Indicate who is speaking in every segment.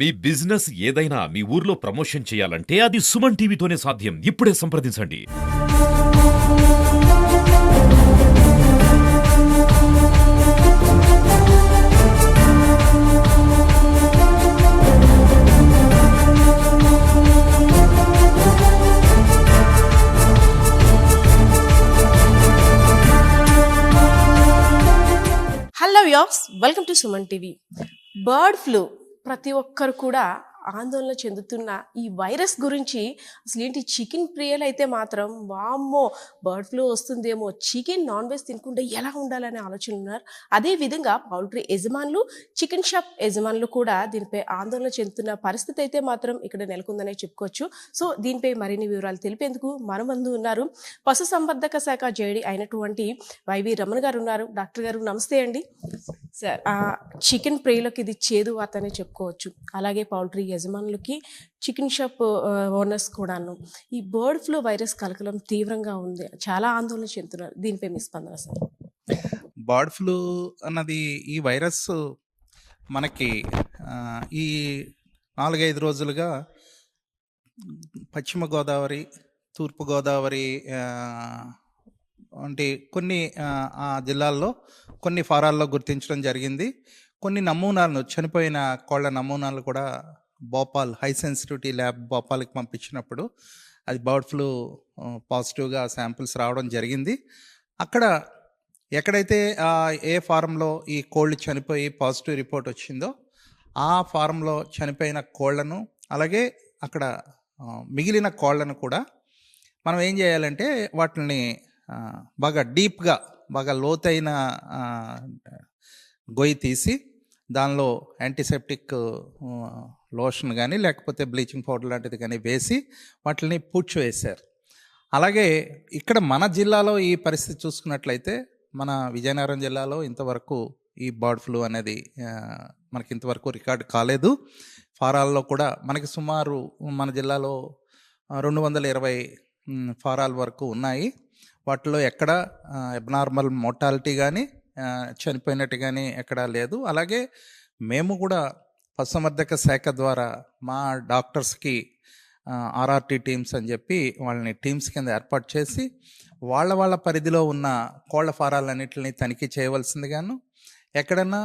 Speaker 1: మీ business ఏదైనా మీ ఊర్లో promotion చేయాలంటే అది సుమన్ టీవీతోనే సాధ్యం. ఇప్పుడే సంప్రదించండి.
Speaker 2: Hello viewers, welcome to Suman TV. Bird flu ప్రతి ఒక్కరు కూడా ఆందోళన చెందుతున్న ఈ వైరస్ గురించి అసలు ఏంటి చికెన్ ప్రియలు అయితే మాత్రం వామ్మో బర్డ్ ఫ్లూ వస్తుందేమో, చికెన్ నాన్ వెజ్ తినకుండా ఎలా ఉండాలనే ఆలోచన ఉన్నారు. అదేవిధంగా పౌల్ట్రీ యజమానులు, చికెన్ షాప్ యజమానులు కూడా దీనిపై ఆందోళన చెందుతున్న పరిస్థితి అయితే మాత్రం ఇక్కడ నెలకొందనే చెప్పుకోవచ్చు. సో దీనిపై మరిన్ని వివరాలు తెలిపేందుకు మన ముందు ఉన్నారు పశుసంవర్ధక శాఖ జేడీ అయినటువంటి వైవి రమణ గారు ఉన్నారు. డాక్టర్ గారు నమస్తే అండి. సార్, చికెన్ ప్రియులకు ఇది చేదు వార్తనే చెప్పుకోవచ్చు. అలాగే పౌల్ట్రీ యజమానులకి, చికెన్ షాప్ ఓనర్స్ కూడాను ఈ బర్డ్ ఫ్లూ వైరస్ కలకలం తీవ్రంగా ఉంది, చాలా ఆందోళన చెందుతున్నారు. దీనిపై మీ స్పందన సార్?
Speaker 3: బర్డ్ ఫ్లూ అన్నది ఈ వైరస్ మనకి ఈ 4-5 రోజులుగా పశ్చిమ గోదావరి, తూర్పు గోదావరి వంటి కొన్ని ఆ జిల్లాల్లో కొన్ని ఫారాల్లో గుర్తించడం జరిగింది. కొన్ని నమూనాలను, చనిపోయిన కోళ్ళ నమూనాలు కూడా భోపాల్ హై సెన్సిటివిటీ ల్యాబ్ భోపాల్కి పంపించినప్పుడు అది బర్డ్ ఫ్లూ పాజిటివ్గా శాంపిల్స్ రావడం జరిగింది. అక్కడ ఎక్కడైతే ఏ ఫారంలో ఈ కోళ్ళు చనిపోయి పాజిటివ్ రిపోర్ట్ వచ్చిందో ఆ ఫారంలో చనిపోయిన కోళ్లను, అలాగే అక్కడ మిగిలిన కోళ్లను కూడా మనం ఏం చేయాలంటే వాటిని బాగా డీప్గా, బాగా లోతైన గొయ్యి తీసి దానిలో యాంటీసెప్టిక్ లోషన్ కానీ లేకపోతే బ్లీచింగ్ పౌడర్ లాంటిది కానీ వేసి వాటిని పూడ్చివేశారు. అలాగే ఇక్కడ మన జిల్లాలో ఈ పరిస్థితి చూసుకున్నట్లయితే, మన విజయనగరం జిల్లాలో ఇంతవరకు ఈ బర్డ్ ఫ్లూ అనేది మనకి ఇంతవరకు రికార్డ్ కాలేదు. ఫారాల్లో కూడా మనకి సుమారు మన జిల్లాలో 220 ఫారాల వరకు ఉన్నాయి. వాటిలో ఎక్కడ అబ్నార్మల్ మోర్టాలిటీ కానీ చనిపోయినట్టు కానీ ఎక్కడా లేదు. అలాగే మేము కూడా పశుసంవర్ధక శాఖ ద్వారా మా డాక్టర్స్కి ఆర్ఆర్టీ టీమ్స్ అని చెప్పి వాళ్ళని టీమ్స్ కింద ఏర్పాటు చేసి వాళ్ళ పరిధిలో ఉన్న కోళ్ల ఫారాలన్నింటినీ తనిఖీ చేయవలసిందిగాను, ఎక్కడన్నా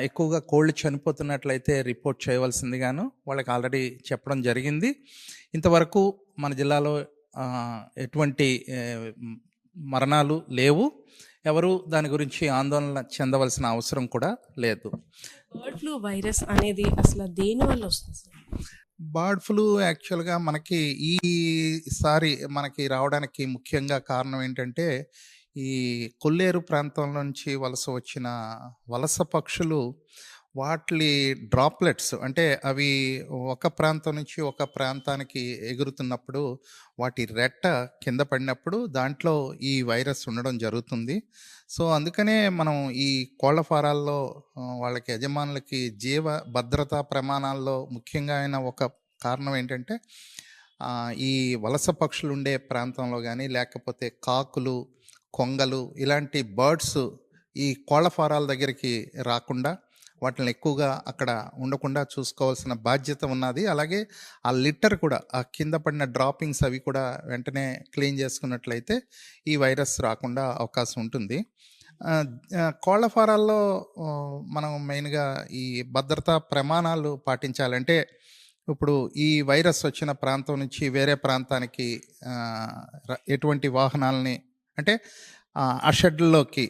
Speaker 3: ఎక్కువగా కోళ్ళు చనిపోతున్నట్లయితే రిపోర్ట్ చేయవలసిందిగాను వాళ్ళకి ఆల్రెడీ చెప్పడం జరిగింది. ఇంతవరకు మన జిల్లాలో ఎటువంటి మరణాలు లేవు. ఎవరు దాని గురించి ఆందోళన చెందవలసిన అవసరం కూడా లేదు.
Speaker 2: బర్డ్ ఫ్లూ వైరస్ అనేది అసలు దేని వల్ల వస్తుంది సార్?
Speaker 3: బర్డ్ ఫ్లూ యాక్చువల్గా మనకి ఈసారి మనకి రావడానికి ముఖ్యంగా కారణం ఏంటంటే, ఈ కొల్లేరు ప్రాంతం నుంచి వలస వచ్చిన వలస పక్షులు వాటి డ్రాప్లెట్స్, అంటే అవి ఒక ప్రాంతం నుంచి ఒక ప్రాంతానికి ఎగురుతున్నప్పుడు వాటి రెట్ట కింద పడినప్పుడు దాంట్లో ఈ వైరస్ ఉండడం జరుగుతుంది. సో అందుకనే మనం ఈ కోళ్ల ఫారాల్లో వాళ్ళకి యజమానులకి జీవ భద్రతా ప్రమాణాల్లో ముఖ్యంగా అయిన ఒక కారణం ఏంటంటే, ఈ వలస పక్షులు ఉండే ప్రాంతంలో కానీ లేకపోతే కాకులు, కొంగలు ఇలాంటి బర్డ్స్ ఈ కోళ్ల ఫారాల దగ్గరికి రాకుండా, వాటిని ఎక్కువగా అక్కడ ఉండకుండా చూసుకోవాల్సిన బాధ్యత ఉన్నది. అలాగే ఆ లిట్టర్ కూడా, ఆ కింద పడిన డ్రాపింగ్స్ అవి కూడా వెంటనే క్లీన్ చేసుకున్నట్లయితే ఈ వైరస్ రాకుండా అవకాశం ఉంటుంది. కోళ్ల ఫారాల్లో మనం మెయిన్గా ఈ భద్రతా ప్రమాణాలు పాటించాలంటే, ఇప్పుడు ఈ వైరస్ వచ్చిన ప్రాంతం నుంచి వేరే ప్రాంతానికి ఎటువంటి వాహనాలని, అంటే ఆ షెడ్లోకి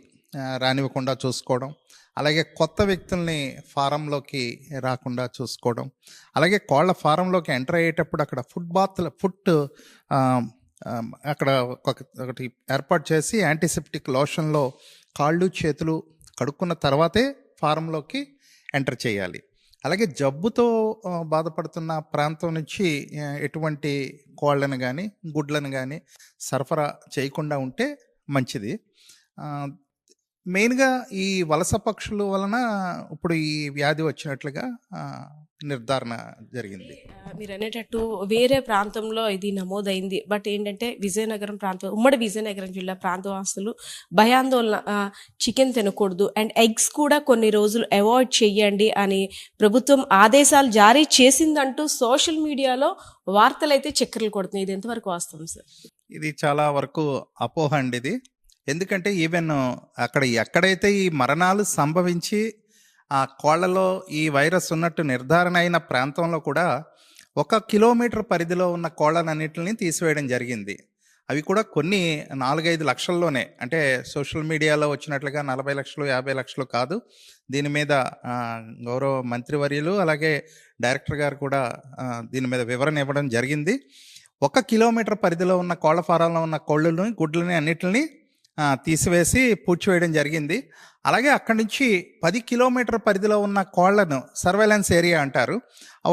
Speaker 3: రానివ్వకుండా చూసుకోవడం, అలాగే కొత్త వ్యక్తుల్ని ఫారంలోకి రాకుండా చూసుకోవడం, అలాగే కోళ్ల ఫారంలోకి ఎంటర్ అయ్యేటప్పుడు అక్కడ ఫుట్ అక్కడ ఒకటి ఏర్పాటు చేసి యాంటీసెప్టిక్ లోషన్లో కాళ్ళు చేతులు కడుక్కున్న తర్వాతే ఫారంలోకి ఎంటర్ చేయాలి. అలాగే జబ్బుతో బాధపడుతున్న ప్రాంతం నుంచి ఎటువంటి కోళ్ళను కానీ గుడ్లను కానీ సరఫరా చేయకుండా ఉంటే మంచిది. మెయిన్గా ఈ వలస పక్షుల వలన ఇప్పుడు ఈ వ్యాధి వచ్చినట్లుగా నిర్ధారణ జరిగింది.
Speaker 2: మీరు అనేటట్టు వేరే ప్రాంతంలో ఇది నమోదైంది. బట్ ఏంటంటే విజయనగరం ప్రాంతం, ఉమ్మడి విజయనగరం జిల్లా ప్రాంతవాసులు భయాందోళన, చికెన్ తినకూడదు అండ్ ఎగ్స్ కూడా కొన్ని రోజులు అవాయిడ్ చెయ్యండి అని ప్రభుత్వం ఆదేశాలు జారీ చేసిందంటూ సోషల్ మీడియాలో వార్తలైతే చక్కర్లు కొడుతున్నాయి. ఇది ఎంతవరకు వాస్తవం సార్?
Speaker 3: ఇది చాలా వరకు అపోహ అండి ఇది. ఎందుకంటే ఈవెన్ అక్కడ ఎక్కడైతే ఈ మరణాలు సంభవించి ఆ కోళ్లలో ఈ వైరస్ ఉన్నట్టు నిర్ధారణ అయిన ప్రాంతంలో కూడా 1 కిలోమీటర్ పరిధిలో ఉన్న కోళ్లన్నిటిని తీసివేయడం జరిగింది. అవి కూడా కొన్ని 4-5 లక్షల్లోనే, అంటే సోషల్ మీడియాలో వచ్చినట్లుగా 40 లక్షలు 50 లక్షలు కాదు. దీని మీద గౌరవ మంత్రివర్యులు అలాగే డైరెక్టర్ గారు కూడా దీని మీద వివరణ ఇవ్వడం జరిగింది. 1 కిలోమీటర్ పరిధిలో ఉన్న కోళ్ల ఫారాల్లో ఉన్న కోళ్ళని గుడ్లని అన్నిటిని తీసివేసి పూడ్చివేయడం జరిగింది. అలాగే అక్కడి నుంచి 10 కిలోమీటర్ పరిధిలో ఉన్న కోళ్లను సర్వేలెన్స్ ఏరియా అంటారు.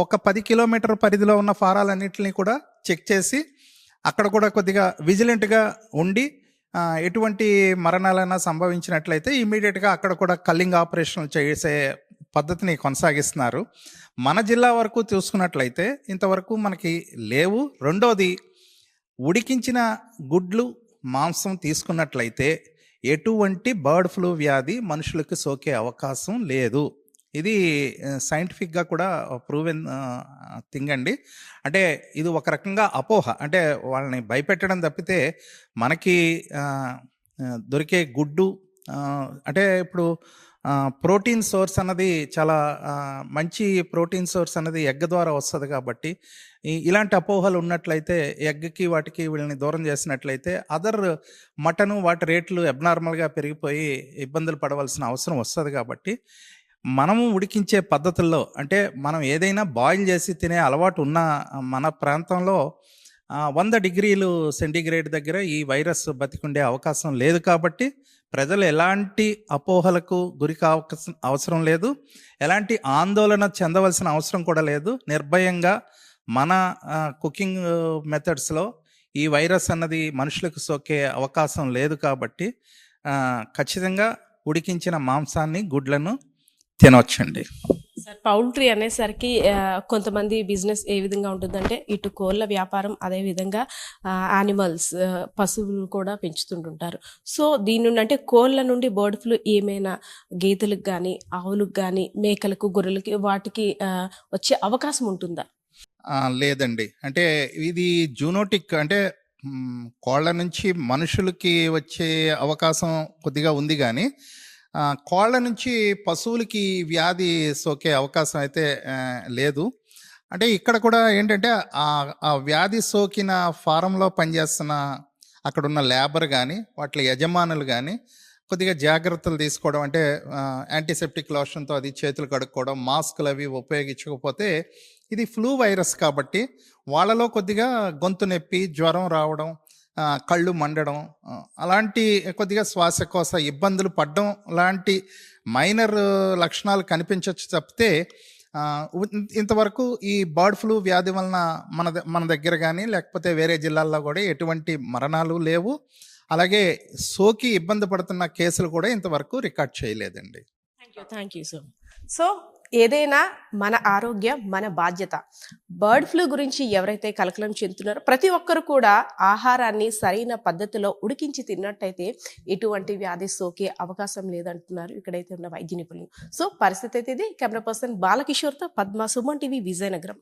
Speaker 3: ఒక 10 కిలోమీటర్ పరిధిలో ఉన్న ఫారాలన్నింటినీ కూడా చెక్ చేసి అక్కడ కూడా కొద్దిగా విజిలెంట్గా ఉండి ఎటువంటి మరణాలైనా సంభవించినట్లయితే ఇమీడియట్గా అక్కడ కూడా కల్లింగ్ ఆపరేషన్లు చేసే పద్ధతిని కొనసాగిస్తున్నారు. మన జిల్లా వరకు చూసుకున్నట్లయితే ఇంతవరకు మనకి లేవు. రెండోది, ఉడికించిన గుడ్లు మాంసం తీసుకున్నట్లయితే ఎటువంటి బర్డ్ ఫ్లూ వ్యాధి మనుషులకు సోకే అవకాశం లేదు. ఇది సైంటిఫిక్గా కూడా ప్రూవెన్ థింగ్ అండి. అంటే ఇది ఒక రకంగా అపోహ, అంటే వాళ్ళని భయపెట్టడం తప్పితే మనకి దొరికే గుడ్డు అంటే ఇప్పుడు ప్రోటీన్ సోర్స్ అన్నది చాలా మంచి ప్రోటీన్ సోర్స్ అనేది ఎగ్ ద్వారా వస్తుంది. కాబట్టి ఇలాంటి అపోహలు ఉన్నట్లయితే ఎగ్కి వాటికి వీళ్ళని దూరం చేసినట్లయితే అదర్ మటను వాటి రేట్లు అబ్నార్మల్గా పెరిగిపోయి ఇబ్బందులు పడవలసిన అవసరం వస్తుంది. కాబట్టి మనము ఉడికించే పద్ధతుల్లో, అంటే మనం ఏదైనా బాయిల్ చేసి తినే అలవాటు ఉన్న మన ప్రాంతంలో 100 డిగ్రీలు సెంటీగ్రేడ్ దగ్గర ఈ వైరస్ బతికుండే అవకాశం లేదు. కాబట్టి ప్రజలు ఎలాంటి అపోహలకు గురి అవసరం లేదు, ఎలాంటి ఆందోళన చెందవలసిన అవసరం కూడా లేదు. నిర్భయంగా మన కుకింగ్ మెథడ్స్లో ఈ వైరస్ అన్నది మనుషులకు సోకే అవకాశం లేదు. కాబట్టి ఖచ్చితంగా ఉడికించిన మాంసాన్ని గుడ్లను తినవచ్చండి.
Speaker 2: సార్, పౌల్ట్రీ అనేసరికి కొంతమంది బిజినెస్ ఏ విధంగా ఉంటుందంటే ఇటు కోళ్ళ వ్యాపారం, అదేవిధంగా యానిమల్స్ పశువులు కూడా పెంచుతుంటుంటారు. సో దీని నుండి అంటే కోళ్ళ నుండి బర్డ్ ఫ్లూ ఏమైనా గేదెలకు కానీ ఆవులకు కానీ మేకలకు గొర్రెలకి వాటికి వచ్చే అవకాశం ఉంటుందా?
Speaker 3: లేదండి. అంటే ఇది జూనోటిక్, అంటే కోళ్ళ నుంచి మనుషులకి వచ్చే అవకాశం కొద్దిగా ఉంది. కానీ కోళ్ళ నుంచి పశువులకి వ్యాధి సోకే అవకాశం అయితే లేదు. అంటే ఇక్కడ కూడా ఏంటంటే ఆ వ్యాధి సోకిన ఫారంలో పనిచేస్తున్న అక్కడున్న లేబర్ కానీ వాటి యజమానులు కానీ కొద్దిగా జాగ్రత్తలు తీసుకోవడం, అంటే యాంటీసెప్టిక్ లోషన్తో అది చేతులు కడుక్కోవడం, మాస్కులు అవి ఉపయోగించకపోతే ఇది ఫ్లూ వైరస్ కాబట్టి వాళ్ళలో కొద్దిగా గొంతు నొప్పి, జ్వరం రావడం, కళ్ళు మండడం, అలాంటి కొద్దిగా శ్వాసకోశ ఇబ్బందులు పడడం లాంటి మైనర్ లక్షణాలు కనిపించవచ్చు తప్పితే ఇంతవరకు ఈ బర్డ్ ఫ్లూ వ్యాధి వలన మన దగ్గర కానీ లేకపోతే వేరే జిల్లాల్లో కూడా ఎటువంటి మరణాలు లేవు. అలాగే సోకి ఇబ్బంది పడుతున్న కేసులు కూడా ఇంతవరకు రికార్డ్ చేయలేదండి.
Speaker 2: Thank you so much. So ఏదైనా మన ఆరోగ్యం మన బాధ్యత. బర్డ్ ఫ్లూ గురించి ఎవరైతే కలకలం చెందుతున్నారో ప్రతి ఒక్కరు కూడా ఆహారాన్ని సరైన పద్ధతిలో ఉడికించి తిన్నట్టయితే ఎటువంటి వ్యాధి సోకే అవకాశం లేదంటున్నారు ఇక్కడైతే ఉన్న వైద్య నిపుణులు. సో పరిస్థితి అయితే ఇది. కెమెరా పర్సన్ బాలకిషోర్తో పద్మ, సుమన్ టీవీ, విజయనగరం.